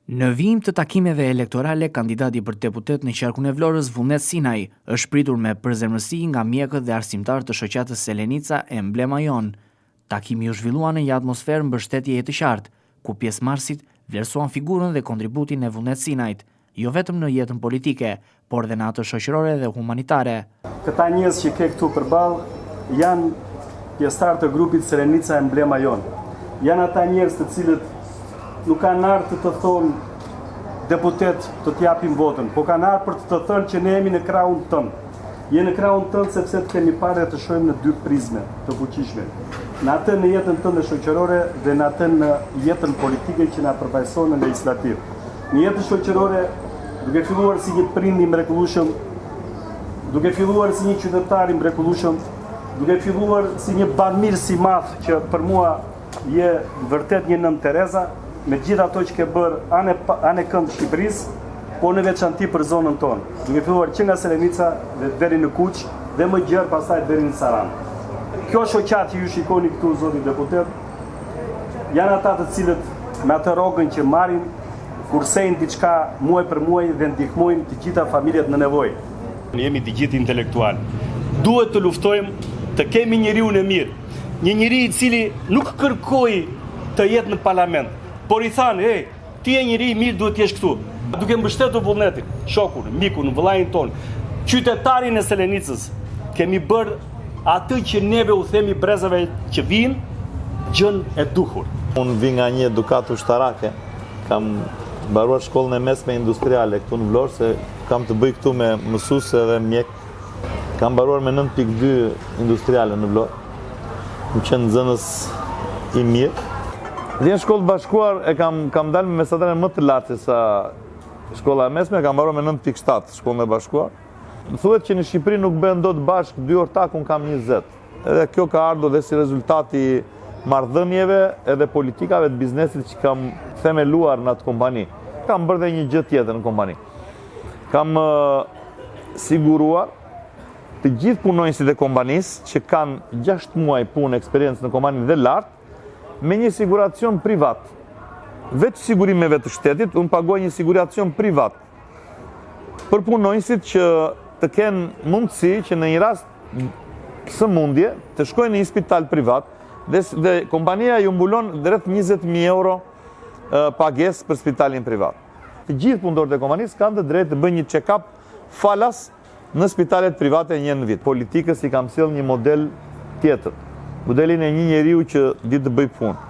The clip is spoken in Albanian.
Në vijim të takimeve elektorale, kandidati për deputet në qarkun e Vlorës, Vullnet Sinaj, është pritur me përzemërsi nga mjekët dhe arsimtar të shoqatës Selenica Emblema Jon. Takimi u zhvillua në një atmosferë mbështetjeje të qartë, ku pjesëmarrësit vlerësuan figurën dhe kontributin e Vullnet Sinajt, jo vetëm në jetën politike, por dhe në atë shoqërore dhe humanitare. Këta njerëz që ke këtu përballë janë pjesëtar të grupit Selenica Emblema Jon. Janë ata njerëz të cilët nuk kanë ardhur të thonë deputet të t'japim votën, po kanë ardhur për të thënë që ne jemi në krahun tënd. Jemi në krahun tënd sepse të kemi parë të shohim në dy prizme të fuqishme. Në atë në jetën tënde shoqërore dhe në atë në jetën politike që na përfaqëson në legjislativ. Në jetën shoqërore, duke filluar si një prind i mrekullueshëm, duke filluar si një qytetar i mrekullueshëm, duke filluar si një bamirës i madh që për mua je vërtet një nën Tereza, me gjithë ato që ke bërë anë kënd Shqipërisë, po në veçanti për zonën tonë. Duke filluar që nga Selenica dhe deri në Kuq dhe më gjerë pastaj deri në Saranë. Kjo shoqat që ju shikoni këtu, zoti deputet, janë ata të cilët me atë rrogën që marrin kursejnë diçka muaj për muaj dhe ndihmojnë të gjitha familjet në nevojë. Ne jemi të gjithë intelektual. Duhet të luftojmë të kemi njeriun e mirë. Një njeri i cili nuk kërkoi të jetë në parlament, por i thanë, ti je njeri i mirë, duhet t'jesh këtu. Duke mbështetur Vullnetin, shokun, mikun, vëllain ton, qytetarin e Selenicës, kemi bërë atë që neve u themi brezave që vinë, gjën e duhur. Unë vi nga një edukat ushtarake, kam mbaruar shkollën e mesme industriale këtu në Vlorë, se kam të bëj këtu me mësuese dhe mjek. Kam mbaruar me 9.2 industriale në Vlorë, më qenë nxënës i mirë. Dhe në shkollë bashkuar kam dalë me mesatare më të lartë sa shkolla e mesme, kam mbaruar me 9.7 shkollën e bashkuar. Thuhet që në Shqipëri nuk bën dot bashkë dy ortak, unë kam 20. Edhe kjo ka ardhur dhe si rezultati marrëdhënieve edhe politikave të biznesit që kam themeluar në atë kompani. Kam bërë dhe një gjë tjetër në kompani. Kam siguruar të gjithë punonjësit e kompanisë që kanë 6 muaj punë eksperiencë në kompani dhe lartë, me një siguracion privat. Veç sigurimeve të shtetit, unë pagoj një siguracion privat për punonjësit që të kenë mundësi që në një rast sëmundje të shkojnë në një spital privat dhe kompania ju mbulon rreth 20.000 euro pagesë për spitalin privat. Të gjithë punëtorët e kompanisë kanë të drejtë të bëjnë një check-up falas në spitalet private një në vit. Politikës i kam sjell një model tjetër. Modelin e një njeriu që di të bëj punë.